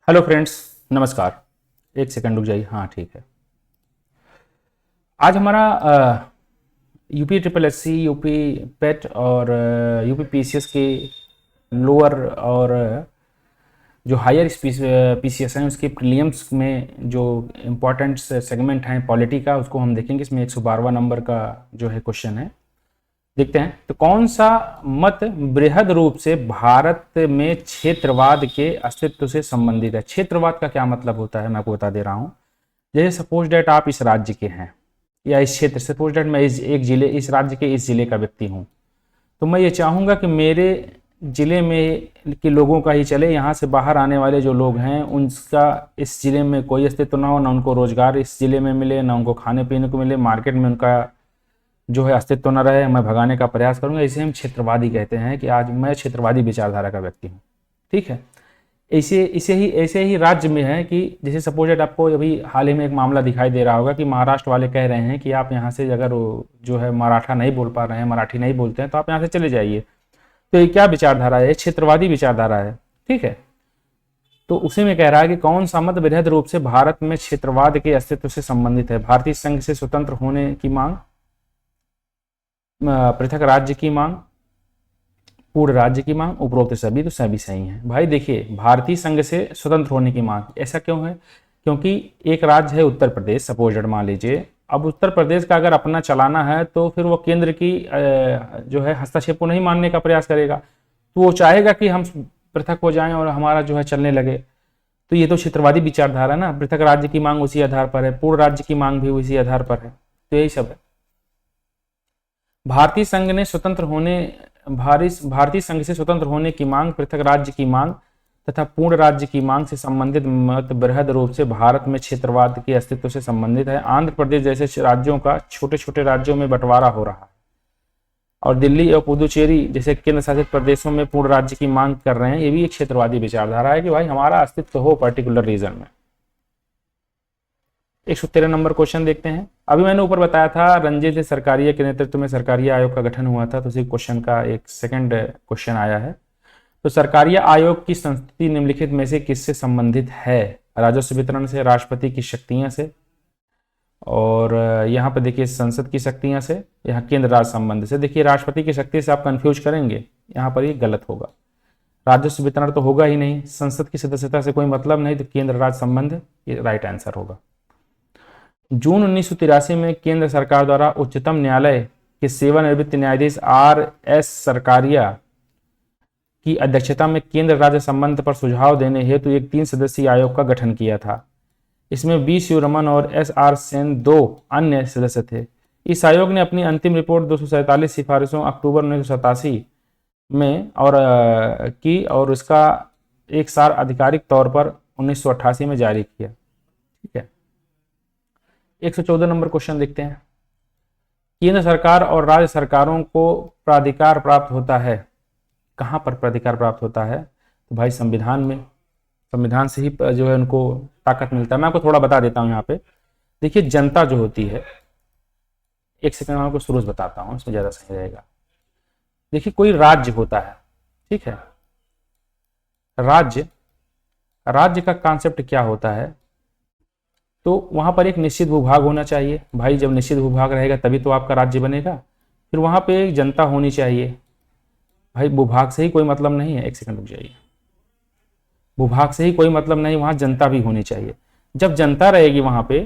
Hello friends, नमस्कार। एक second रुक जाइए। हाँ, ठीक है। आज हमारा यूपी ट्रिपल एससी, यूपी पेट और यूपी पीसीएस की लोअर और जो हायर पीसीएस हैं उसके प्रीलिम्स में जो इम्पोर्टेंट सेगमेंट हैं पॉलिटी का, उसको हम देखेंगे। इसमें 112 नंबर का जो है क्वेश्चन है। देखते हैं तो कौन सा मत बृहद रूप से भारत में क्षेत्रवाद के अस्तित्व से संबंधित है। क्षेत्रवाद का क्या मतलब होता है मैं आपको बता दे रहा हूं। जैसे सपोज डेट आप इस राज्य के हैं या इस क्षेत्र, सपोज डेट मैं इस राज्य के इस जिले का व्यक्ति हूं, तो मैं ये चाहूंगा कि मेरे जिले में के लोगों का ही चले। यहाँ से बाहर आने वाले जो लोग हैं उनका इस जिले में कोई अस्तित्व ना हो, ना उनको रोजगार इस जिले में मिले, ना उनको खाने पीने को मिले, मार्केट में उनका जो है अस्तित्व न रहे। मैं भगाने का प्रयास करूंगा। इसे हम क्षेत्रवादी कहते हैं कि आज मैं क्षेत्रवादी विचारधारा का व्यक्ति हूँ। ठीक है। ऐसे ही राज्य में है कि जैसे सपोज दैट आपको अभी हाल ही में एक मामला दिखाई दे रहा होगा कि महाराष्ट्र वाले कह रहे हैं कि आप यहाँ से अगर जो है मराठा नहीं बोल पा रहे हैं, मराठी नहीं बोलते हैं, तो आप यहाँ से चले जाइए। तो ये क्या विचारधारा है? क्षेत्रवादी विचारधारा है। ठीक है। तो उसी में कह रहा है कि कौन सा मत बृहद रूप से भारत में क्षेत्रवाद के अस्तित्व से संबंधित है। भारतीय संघ से स्वतंत्र होने की मांग, पृथक राज्य की मांग, पूर्ण राज्य की मांग, उपरोक्त सभी। तो सभी सही है भाई। देखिए, भारतीय संघ से स्वतंत्र होने की मांग, ऐसा क्यों है? क्योंकि एक राज्य है उत्तर प्रदेश, सपोज मान लीजिए। अब उत्तर प्रदेश का अगर अपना चलाना है तो फिर वो केंद्र की जो है हस्तक्षेप को नहीं मानने का प्रयास करेगा। तो वो चाहेगा कि हम पृथक हो जाएं और हमारा जो है चलने लगे। तो ये तो क्षेत्रवादी विचारधारा है ना। पृथक राज्य की मांग उसी आधार पर है, पूर्ण राज्य की मांग भी उसी आधार पर है। तो यही सब है। भारतीय संघ से स्वतंत्र होने की मांग, पृथक राज्य की मांग तथा पूर्ण राज्य की मांग से संबंधित मत बृहद रूप से भारत में क्षेत्रवाद के अस्तित्व से संबंधित है। आंध्र प्रदेश जैसे राज्यों का छोटे छोटे राज्यों में बंटवारा हो रहा है और दिल्ली और पुदुचेरी जैसे केंद्र शासित प्रदेशों में पूर्ण राज्य की मांग कर रहे हैं। ये भी एक क्षेत्रवादी विचारधारा है कि भाई हमारा अस्तित्व हो पर्टिकुलर रीजन में। 113 नंबर क्वेश्चन देखते हैं। अभी मैंने ऊपर बताया था रंजीत सरकारिया के नेतृत्व में सरकारिया आयोग का गठन हुआ था, तो उसी क्वेश्चन का एक सेकंड क्वेश्चन आया है। तो सरकारिया आयोग की संस्तुति निम्नलिखित में से किससे संबंधित है? राजस्व वितरण से, राष्ट्रपति की शक्तियां से, और यहाँ पर देखिए संसद की शक्तियां से, यहाँ केंद्र राज्य संबंध से। देखिए राष्ट्रपति की शक्ति से आप कंफ्यूज करेंगे, यहाँ पर ये गलत होगा। राजस्व वितरण तो होगा ही नहीं, संसद की सदस्यता से कोई मतलब नहीं, तो केंद्र राज्य संबंध ये राइट आंसर होगा। जून 1983 में केंद्र सरकार द्वारा उच्चतम न्यायालय के सेवानिवृत्त न्यायाधीश R.S. सरकारिया की अध्यक्षता में केंद्र राज्य संबंध पर सुझाव देने हेतु एक 3 सदस्यीय आयोग का गठन किया था। इसमें V. शिवरमन और S.R. सेन 2 अन्य सदस्य थे। इस आयोग ने अपनी अंतिम रिपोर्ट 247 सिफारिशों अक्टूबर 1987 में और उसका एक सार आधिकारिक तौर पर 1988 में जारी किया। ठीक है। 114 नंबर क्वेश्चन देखते हैं। केंद्र सरकार और राज्य सरकारों को प्राधिकार प्राप्त होता है। कहां पर प्राधिकार प्राप्त होता है? तो भाई संविधान में। संविधान से ही जो है उनको ताकत मिलता है। मैं आपको थोड़ा बता देता हूं यहाँ पे। देखिए जनता जो होती है, एक सेकंड मैं आपको शुरू से बताता हूं, इसमें ज्यादा सही रहेगा। देखिए कोई राज्य होता है, ठीक है। राज्य का कॉन्सेप्ट क्या होता है? तो वहां पर एक निश्चित भूभाग होना चाहिए। भाई जब निश्चित भूभाग रहेगा तभी तो आपका राज्य बनेगा। फिर वहां पे एक जनता होनी चाहिए। भाई भूभाग से ही कोई मतलब नहीं है, एक सेकंड रुक जाइए। भूभाग से ही कोई मतलब नहीं, वहां जनता भी होनी चाहिए। जब जनता रहेगी वहां पे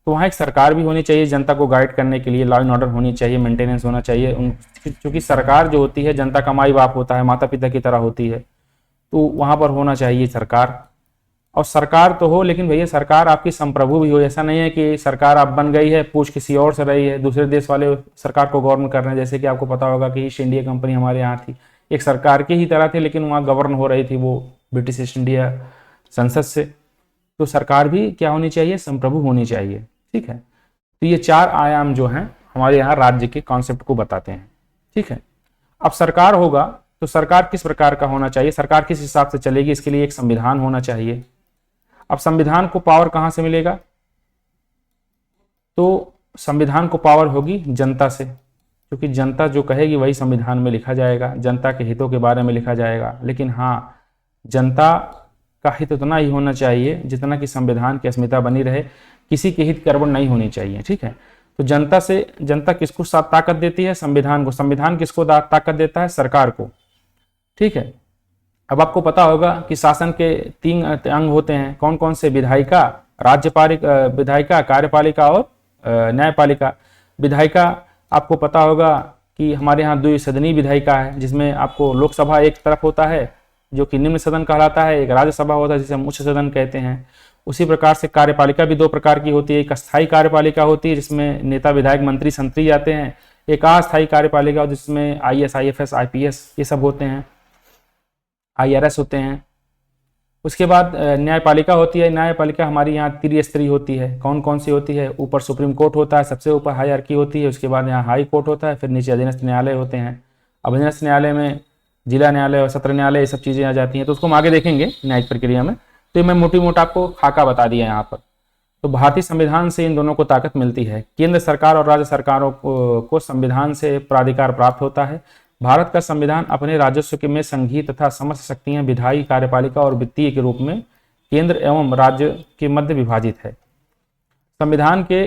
तो वहां एक सरकार भी होनी चाहिए जनता को गाइड करने के लिए, लॉ एंड ऑर्डर होनी चाहिए, मेंटेनेंस होना चाहिए। क्योंकि सरकार जो होती है जनता का माई बाप होता है, माता पिता की तरह होती है, तो वहां पर होना चाहिए सरकार। और सरकार तो हो, लेकिन भैया सरकार आपकी संप्रभु भी हो। ऐसा नहीं है कि सरकार आप बन गई है, पूछ किसी और से रही है, दूसरे देश वाले सरकार को गवर्न कर रहे हैं। जैसे कि आपको पता होगा कि ईस्ट इंडिया कंपनी हमारे यहाँ थी, एक सरकार की ही तरह थी, लेकिन वहाँ गवर्न हो रही थी वो ब्रिटिश ईस्ट इंडिया संसद से। तो सरकार भी क्या होनी चाहिए? संप्रभु होनी चाहिए। ठीक है। तो ये 4 आयाम जो हैं हमारे यहाँ राज्य के कॉन्सेप्ट को बताते हैं। ठीक है। अब सरकार होगा तो सरकार किस प्रकार का होना चाहिए, सरकार किस हिसाब से चलेगी, इसके लिए एक संविधान होना चाहिए। अब संविधान को पावर कहां से मिलेगा? तो संविधान को पावर होगी जनता से, क्योंकि जनता जो कहेगी वही संविधान में लिखा जाएगा, जनता के हितों के बारे में लिखा जाएगा। लेकिन हाँ, जनता का हित उतना ही होना चाहिए जितना कि संविधान की अस्मिता बनी रहे, किसी के हित गड़बड़ नहीं होनी चाहिए। ठीक है, तो जनता किसको ताकत देती है? संविधान को। संविधान किसको ताकत देता है? सरकार को। ठीक है, अब आपको पता होगा कि शासन के 3 अंग होते हैं, कौन कौन से? विधायिका, विधायिका, कार्यपालिका और न्यायपालिका। विधायिका आपको पता होगा कि हमारे यहाँ द्विसदनीय विधायिका है, जिसमें आपको लोकसभा एक तरफ होता है जो कि निम्न सदन कहलाता है, एक राज्यसभा होता है जिसे हम उच्च सदन कहते हैं। उसी प्रकार से कार्यपालिका भी 2 प्रकार की होती है, एक अस्थायी कार्यपालिका होती है जिसमें नेता, विधायक, मंत्री, संतरी आते हैं, एक अस्थायी कार्यपालिका जिसमें IAS, IFS, IPS ये सब होते हैं, IRS होते हैं। उसके बाद न्यायपालिका होती है। न्यायपालिका हमारी यहाँ त्रिस्तरीय होती है। कौन कौन सी होती है? ऊपर सुप्रीम कोर्ट होता है, सबसे ऊपर हायरार्की होती है, उसके बाद यहाँ हाई कोर्ट होता है, फिर नीचे अधीनस्थ न्यायालय होते हैं। अब अधीनस्थ न्यायालय में जिला न्यायालय और सत्र न्यायालय ये सब चीज़ें आ जाती हैं, तो उसको हम आगे देखेंगे न्यायिक प्रक्रिया में। तो ये मैं मोटी मोटा आपको खाका बता दिया यहाँ पर। तो भारतीय संविधान से इन दोनों को ताकत मिलती है। केंद्र सरकार और राज्य सरकारों को संविधान से प्राधिकार प्राप्त होता है। भारत का संविधान अपने राजस्व के में संघीय तथा समस्त शक्तियां विधायी, कार्यपालिका और वित्तीय के रूप में केंद्र एवं राज्य के मध्य विभाजित है। संविधान के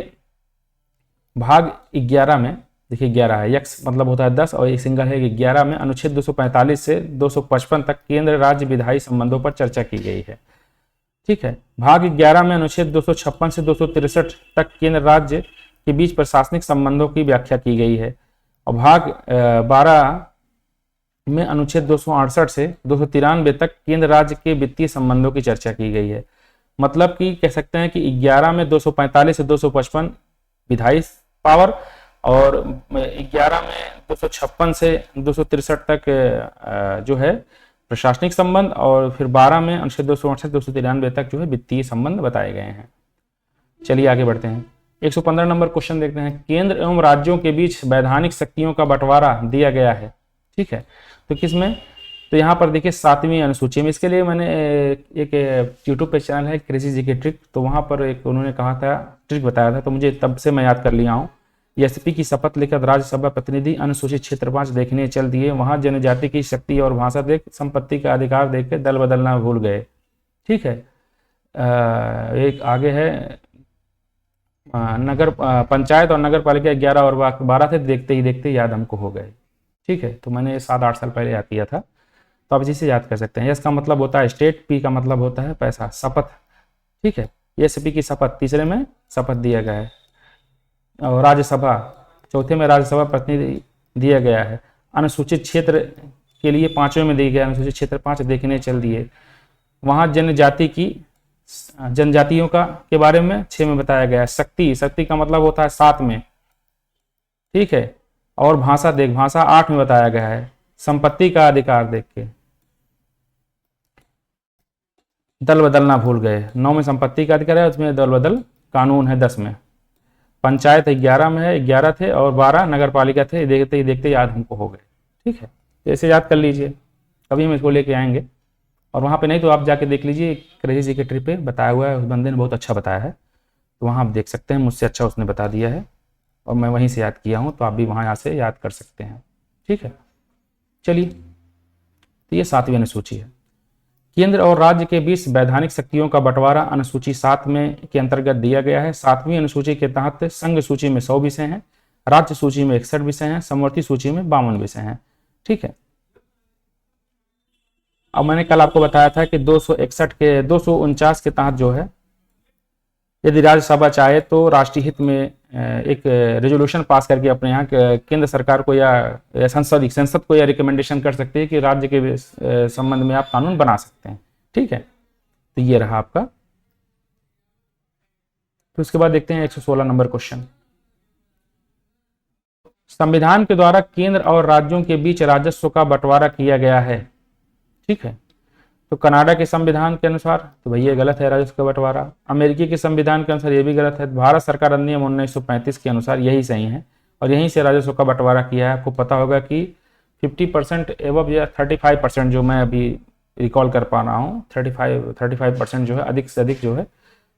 भाग 11 में, देखिए 11 है, यक्स मतलब होता है 10 और एक सिंगल है 11 में अनुच्छेद 245 से 255 तक केंद्र राज्य विधायी संबंधों पर चर्चा की गई है। ठीक है, भाग 11 में अनुच्छेद 256 से 263 तक केंद्र राज्य के बीच प्रशासनिक संबंधों की व्याख्या की गई है। और भाग 12 में अनुच्छेद 268 से 293 तक केंद्र राज्य के वित्तीय संबंधों की चर्चा की गई है। मतलब कि कह सकते हैं कि 11 में 245 से 255 विधायी पावर और 11 में 256 से 263 तक जो है प्रशासनिक संबंध, और फिर 12 में अनुच्छेद 268 293 तक जो है वित्तीय संबंध बताए गए हैं। चलिए आगे बढ़ते हैं। 115 नंबर क्वेश्चन देखते हैं। केंद्र एवं राज्यों के बीच वैधानिक शक्तियों का बंटवारा दिया गया है। ठीक है, तो किसमें? तो यहाँ पर देखिए 7वीं अनुसूची में। इसके लिए मैंने एक यूट्यूब पे चैनल है क्रेजी जी की ट्रिक, तो वहाँ पर एक उन्होंने कहा था, ट्रिक बताया था, तो मुझे तब से मैं याद कर लिया हूँ। एसपी की शपथ लेकर राज्यसभा प्रतिनिधि अनुसूचित क्षेत्र 5 देखने चल दिए, वहां जनजाति की शक्ति और भाषा देख संपत्ति का अधिकार देख के दल बदलना भूल गए। ठीक है, एक आगे है नगर पंचायत और नगर पालिका 11 और 12 थे, देखते ही देखते याद हमको हो गए। ठीक है, तो मैंने 7-8 साल पहले याद किया था, तो आप इसी से याद कर सकते हैं। एस का मतलब होता है स्टेट, पी का मतलब होता है पैसा, शपथ। ठीक है, एसपी की शपथ, तीसरे में शपथ दिया गया है। और राज्यसभा, चौथे में राज्यसभा प्रतिनिधि दिया गया है। अनुसूचित क्षेत्र के लिए 5वें में दिया गया, अनुसूचित क्षेत्र 5 देखने चल दिए। वहाँ जनजातियों का के बारे में 6 में बताया गया है। शक्ति का मतलब होता है 7 में। ठीक है, और भाषा भाषा 8 में बताया गया है। संपत्ति का अधिकार देख के दल बदलना भूल गए। 9 में संपत्ति का अधिकार है, उसमें दल बदल कानून है 10 में। पंचायत 11 में है, 11 थे और 12 नगर पालिका थे, देखते ही देखते याद हमको हो गए। ठीक है, ऐसे याद कर लीजिए, कभी हम इसको लेके आएंगे। और वहाँ पे नहीं तो आप जाके देख लीजिए, क्रेजी जी के ट्रिप पे बताया हुआ है, उस बंदे ने बहुत अच्छा बताया है, तो वहाँ आप देख सकते हैं, मुझसे अच्छा उसने बता दिया है और मैं वहीं से याद किया हूँ, तो आप भी वहाँ से याद कर सकते हैं। ठीक है, चलिए, तो ये 7वीं अनुसूची है। केंद्र और राज्य के बीच वैधानिक शक्तियों का बंटवारा अनुसूची 7 में के अंतर्गत दिया गया है। 7वीं अनुसूची के तहत संघ सूची में 100 विषय हैं, राज्य सूची में 61 विषय हैं, समवर्ती सूची में 52 विषय हैं। ठीक है, अब मैंने कल आपको बताया था कि 249 के तहत जो है, यदि राज्यसभा चाहे तो राष्ट्रीय हित में एक रेजोल्यूशन पास करके अपने यहाँ केंद्र सरकार को या संसद को यह रिकमेंडेशन कर सकते हैं कि राज्य के संबंध में आप कानून बना सकते हैं। ठीक है, तो ये रहा आपका। तो उसके बाद देखते हैं 116 नंबर क्वेश्चन। संविधान के द्वारा केंद्र और राज्यों के बीच राजस्व का बंटवारा किया गया है। ठीक है, तो कनाडा के संविधान के अनुसार तो भैया गलत है राजस्व का बंटवारा। अमेरिकी के संविधान के अनुसार ये भी गलत है। भारत सरकार अधिनियम 1935 के अनुसार यही सही है और यहीं से राजस्व का बंटवारा किया है। आपको पता होगा कि 50% एवं या 35%, जो मैं अभी रिकॉल कर पा रहा हूँ, 35% जो है, अधिक से अधिक जो है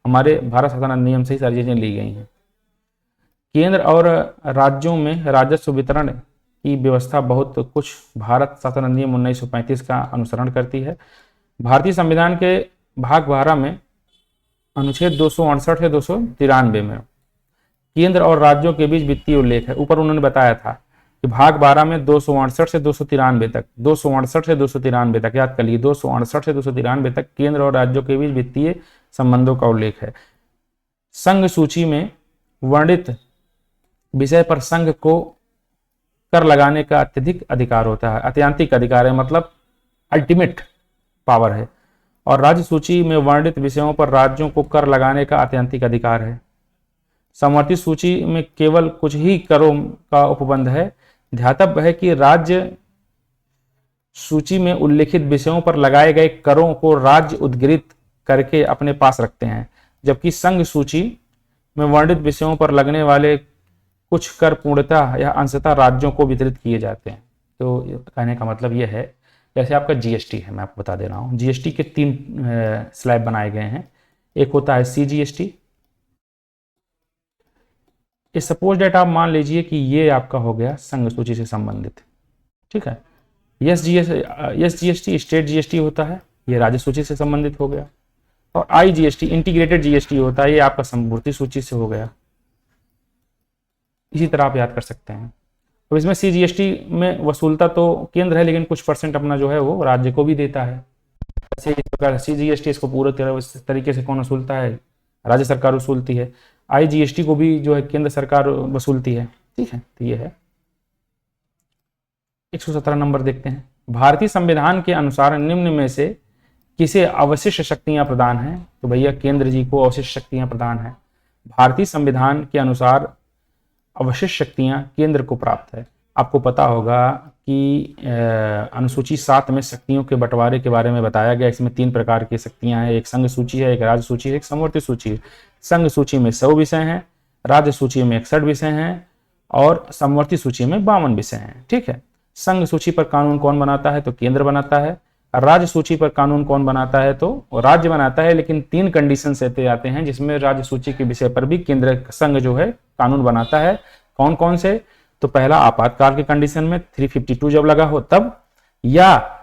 हमारे भारत शासन अधिनियम से ही सारी चीजें ली गई हैं। केंद्र और राज्यों में राजस्व वितरण की व्यवस्था बहुत कुछ भारत शासन अधिनियम 1935 का अनुसरण करती है। भारतीय संविधान के भाग 12 में अनुच्छेद 268 से 293 में केंद्र और राज्यों के बीच वित्तीय उल्लेख है। ऊपर उन्होंने बताया था कि भाग 12 में 268 से 293 तक, 268 से 293 तक, याद कर लीजिए 268 से 293 तक केंद्र और राज्यों के बीच वित्तीय संबंधों का उल्लेख है। संघ सूची में वर्णित विषय पर संघ को कर लगाने का अत्यधिक अधिकार होता है। अत्यंतिक अधिकार है मतलब अल्टीमेट पावर है। और राज्य सूची में वर्णित विषयों पर राज्यों को कर लगाने का अत्यंतिक अधिकार है। समवर्ती सूची में केवल कुछ ही करों का उपबंध है। ध्यातव्य है कि राज्य सूची में उल्लिखित विषयों पर लगाए गए करों को राज्य उद्गृहित करके अपने पास रखते हैं, जबकि संघ सूची में वर्णित विषयों पर लगने वाले कुछ कर पूर्णतः या अंशतः राज्यों को वितरित किए जाते हैं। तो कहने का मतलब यह है, जैसे आपका जीएसटी है, मैं आपको बता दे रहा हूँ, जीएसटी के 3 स्लैब बनाए गए हैं। एक होता है सीजीएसटी। सपोज डेट आप मान लीजिए कि ये आपका हो गया संघ सूची से संबंधित, ठीक है। यस जीएसटी स्टेट जीएसटी होता है, ये राज्य सूची से संबंधित हो गया। और आईजीएसटी इंटीग्रेटेड जीएसटी होता है, ये आपका समवर्ती सूची से हो गया। इसी तरह आप याद कर सकते हैं। तो इसमें सीजीएसटी में वसूलता तो केंद्र है, लेकिन कुछ परसेंट अपना जो है वो राज्य को भी देता है। जैसे इस प्रकार सीजीएसटी इसको पूरे तरीके से कौन वसूलता है, राज्य सरकार वसूलती है। आईजीएसटी को भी जो है केंद्र सरकार वसूलती है, ठीक है। तो ये है 117 नंबर देखते हैं। भारतीय संविधान के अनुसार निम्न में से किसे अवशिष्ट शक्तियां प्रदान हैं? तो भैया केंद्र जी को अवशिष्ट शक्तियां प्रदान है। भारतीय संविधान के अनुसार अवशिष्ट शक्तियां केंद्र को प्राप्त है। आपको पता होगा कि अनुसूची 7 में शक्तियों के बंटवारे के बारे में बताया गया। इसमें 3 प्रकार की शक्तियां हैं, एक संघ सूची है, एक राज्य सूची है, एक समवर्ती सूची है। संघ सूची में 100 विषय हैं, राज्य सूची में 61 विषय हैं और समवर्ती सूची में 52 विषय हैं, ठीक है। संघ सूची पर कानून कौन बनाता है? तो केंद्र बनाता है। राज्य सूची पर कानून कौन बनाता है? तो राज्य बनाता है, लेकिन 3 कंडीशन ऐसे आते हैं जिसमें राज्य सूची के विषय पर भी केंद्र संघ जो है कानून बनाता है। कौन कौन से? तो पहला आपातकाल के कंडीशन में 352 जब लगा हो तब, या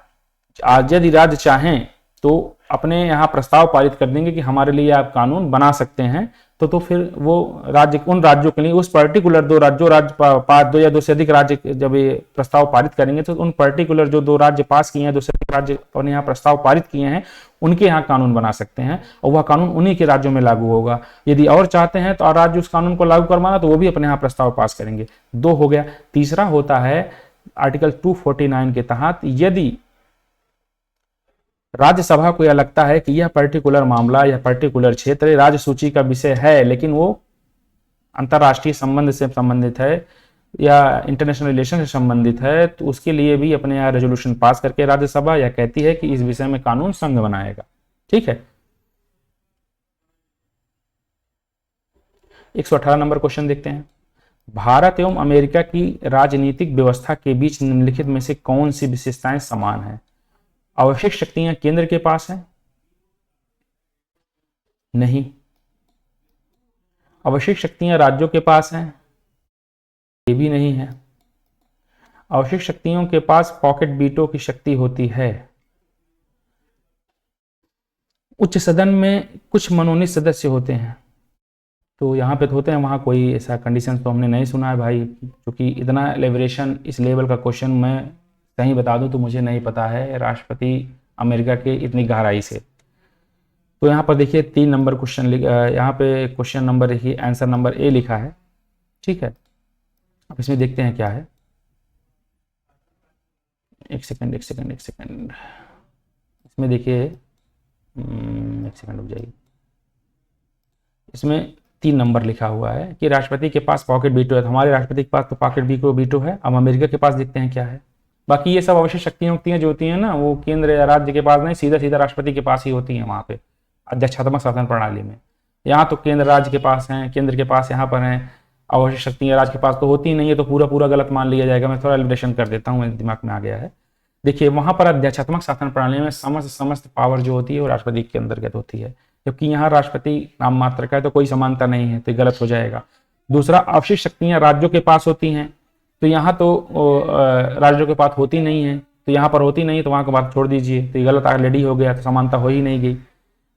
यदि राज्य चाहें तो अपने यहाँ प्रस्ताव पारित कर देंगे कि हमारे लिए आप कानून बना सकते हैं, तो फिर वो राज्य उन राज्यों के लिए उस पर्टिकुलर 2 राज्यों राज्य 2 या 2 से अधिक राज्य जब ये प्रस्ताव पारित करेंगे तो उन पर्टिकुलर जो 2 राज्य पास किए हैं, 2 से अधिक राज्य और यहाँ प्रस्ताव पारित किए हैं, उनके यहाँ कानून बना सकते हैं और वह कानून उन्हीं के राज्यों में लागू होगा। यदि और चाहते हैं तो राज्य उस कानून को लागू करवाना तो वो भी अपने यहाँ प्रस्ताव पास करेंगे। 2 हो गया। तीसरा होता है आर्टिकल 249 के तहत, यदि राज्यसभा को यह लगता है कि यह पर्टिकुलर मामला या पर्टिकुलर क्षेत्र राज्य सूची का विषय है, लेकिन वो अंतर्राष्ट्रीय संबंध से संबंधित है या इंटरनेशनल रिलेशन से संबंधित है, तो उसके लिए भी अपने यहाँ रेजोल्यूशन पास करके राज्यसभा यह कहती है कि इस विषय में कानून संघ बनाएगा, ठीक है। 118 नंबर क्वेश्चन देखते हैं। भारत एवं अमेरिका की राजनीतिक व्यवस्था के बीच निम्नलिखित में से कौन सी विशेषताएं समान हैं? आवश्यक शक्तियां केंद्र के पास हैं? नहीं। आवश्यक शक्तियां राज्यों के पास हैं? ये भी नहीं है। आवश्यक शक्तियों के पास पॉकेट वीटो की शक्ति होती है। उच्च सदन में कुछ मनोनीत सदस्य होते हैं, तो यहाँ पे तो होते हैं, वहाँ कोई ऐसा कंडीशन तो हमने नहीं सुना है भाई, क्योंकि इतना एलिब्रेशन इस लेवल का क्वेश्चन मैं कहीं बता दूं तो मुझे नहीं पता है राष्ट्रपति अमेरिका के इतनी गहराई से। तो यहाँ पर देखिए 3 नंबर क्वेश्चन, यहाँ पे क्वेश्चन नंबर देखिए आंसर नंबर ए लिखा है, ठीक है। अब इसमें देखते हैं क्या है। एक सेकंड इसमें देखिए, एक सेकंड रुक जाइए। इसमें 3 नंबर लिखा हुआ है कि राष्ट्रपति के पास पॉकेट वीटो है। तो हमारे राष्ट्रपति के पास तो पॉकेट वीटो है। अब अमेरिका के पास देखते हैं क्या है। बाकी ये सब आवश्यक शक्तियां जो होती हैं ना, वो केंद्र या राज्य के पास नहीं, सीधा राष्ट्रपति के पास ही होती हैं वहाँ पे अध्यक्षात्मक शासन प्रणाली में। यहाँ तो केंद्र राज्य के पास हैं, केंद्र के पास यहाँ पर हैं। आवश्यक शक्तियां राज्य के पास तो होती नहीं है, तो पूरा गलत मान लिया जाएगा। मैं थोड़ा एलिब्रेशन कर देता हूँ, मेरे दिमाग में आ गया है। देखिए वहाँ पर अध्यक्षात्मक शासन प्रणाली में समस्त पावर जो होती है वो राष्ट्रपति के अंतर्गत होती है, जबकि यहाँ राष्ट्रपति नाम मात्र का है, तो कोई समानता नहीं है, तो गलत हो जाएगा। दूसरा, आवश्यक शक्तियां राज्यों के पास होती हैं, तो यहाँ तो राज्यों के पास होती नहीं है, तो यहाँ पर होती नहीं, तो वहाँ की बात छोड़ दीजिए, तो ये गलत ऑलरेडी हो गया, तो समानता हो ही नहीं गई।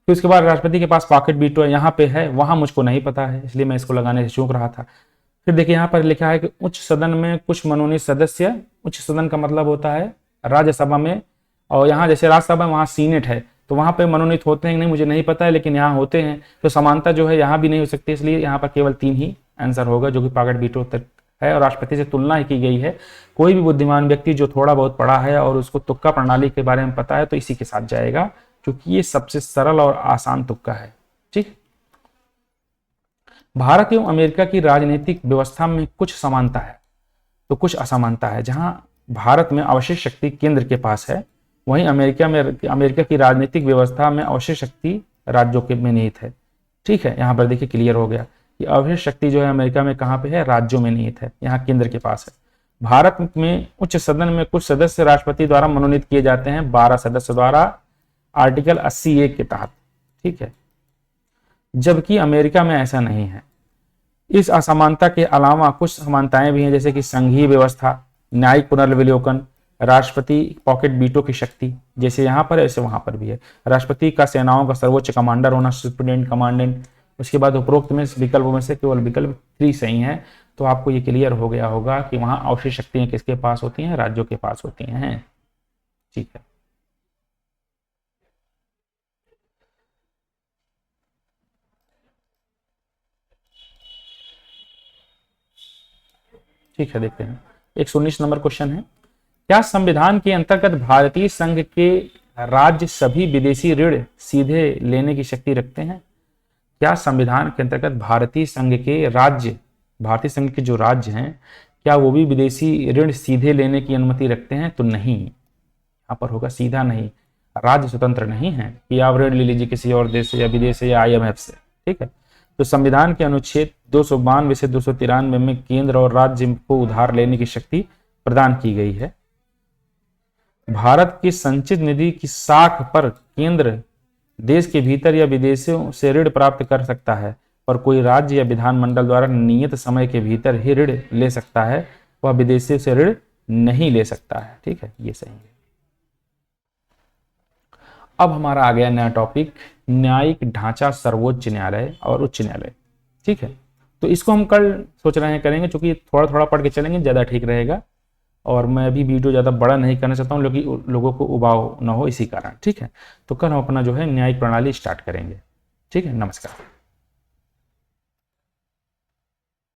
फिर उसके बाद राष्ट्रपति के पास पॉकेट वीटो है, यहाँ पे है, वहां मुझको नहीं पता है, इसलिए मैं इसको लगाने से चूक रहा था। फिर देखिए यहाँ पर लिखा है कि उच्च सदन में कुछ मनोनीत सदस्य, उच्च सदन का मतलब होता है राज्यसभा में, और यहाँ जैसे राज्यसभा वहाँ सीनेट है, तो वहाँ पे मनोनीत होते हैं कि नहीं मुझे नहीं पता है, लेकिन यहाँ होते हैं, तो समानता जो है यहाँ भी नहीं हो सकती, इसलिए यहाँ पर केवल 3 ही आंसर होगा, जो कि पॉकेट वीटो तक है और राष्ट्रपति से तुलना ही की गई है। कोई भी बुद्धिमान व्यक्ति जो थोड़ा बहुत पढ़ा है और उसको तुक्का प्रणाली के बारे में पता है तो इसी के साथ जाएगा, क्योंकि ये सबसे सरल और आसान तुक्का है। ठीक, भारत एवं अमेरिका की राजनीतिक व्यवस्था में कुछ समानता है तो कुछ असमानता है। जहां भारत में अवशेष शक्ति केंद्र के पास है, वहीं अमेरिका की राजनीतिक व्यवस्था में अवशेष शक्ति राज्यों के में निहित है। ठीक है, यहाँ पर देखिए क्लियर हो गया कि अवशेष शक्ति जो है अमेरिका में कहाँ पे है, राज्यों में निहित है, यहाँ केंद्र के पास है। भारत में उच्च सदन में कुछ सदस्य राष्ट्रपति द्वारा मनोनीत किए जाते हैं, 12 सदस्य द्वारा, आर्टिकल 80A के तहत। ठीक है, जबकि अमेरिका में ऐसा नहीं है। इस असमानता के अलावा कुछ समानताएं भी हैं, जैसे कि संघीय व्यवस्था, न्यायिक पुनर्विलोकन, राष्ट्रपति पॉकेट वीटो की शक्ति, जैसे यहाँ पर ऐसे वहां पर भी है। राष्ट्रपति का सेनाओं का सर्वोच्च कमांडर होना, सुप्रीटेंडेंट कमांडेंट। उसके बाद उपरोक्त में विकल्पों में से केवल विकल्प 3 सही है, तो आपको ये क्लियर हो गया होगा कि वहां अवशेष शक्तियां किसके पास होती हैं, राज्यों के पास होती हैं। ठीक है, ठीक है, देखते हैं 119 नंबर क्वेश्चन है, क्या संविधान के अंतर्गत भारतीय संघ के राज्य सभी विदेशी ऋण सीधे लेने की शक्ति रखते हैं? क्या संविधान के अंतर्गत भारतीय संघ के राज्य, भारतीय संघ के जो राज्य हैं, क्या वो भी विदेशी ऋण सीधे लेने की अनुमति रखते हैं? तो नहीं, यहाँ पर होगा सीधा नहीं। राज्य स्वतंत्र नहीं है कि आप ऋण ले लीजिए किसी और देश से या विदेश से या IMF से। ठीक है, तो संविधान के अनुच्छेद 292 से 293 में केंद्र और राज्य को उधार लेने की शक्ति प्रदान की गई है। भारत की संचित निधि की साख पर केंद्र देश के भीतर या विदेशों से ऋण प्राप्त कर सकता है, पर कोई राज्य या विधानमंडल द्वारा नियत समय के भीतर ही ऋण ले सकता है, वह विदेशों से ऋण नहीं ले सकता है। ठीक है, ये सही है। अब हमारा आ गया नया टॉपिक, न्यायिक ढांचा सर्वोच्च न्यायालय और उच्च न्यायालय। ठीक है, तो इसको हम कल सोच रहे हैं करेंगे, क्योंकि थोड़ा थोड़ा पढ़ के चलेंगे ज़्यादा ठीक रहेगा, और मैं अभी वीडियो ज़्यादा बड़ा नहीं करना चाहता हूँ, क्योंकि लोगों को उबाऊ ना हो इसी कारण। ठीक है, तो कल हम अपना जो है न्यायिक प्रणाली स्टार्ट करेंगे। ठीक है, नमस्कार।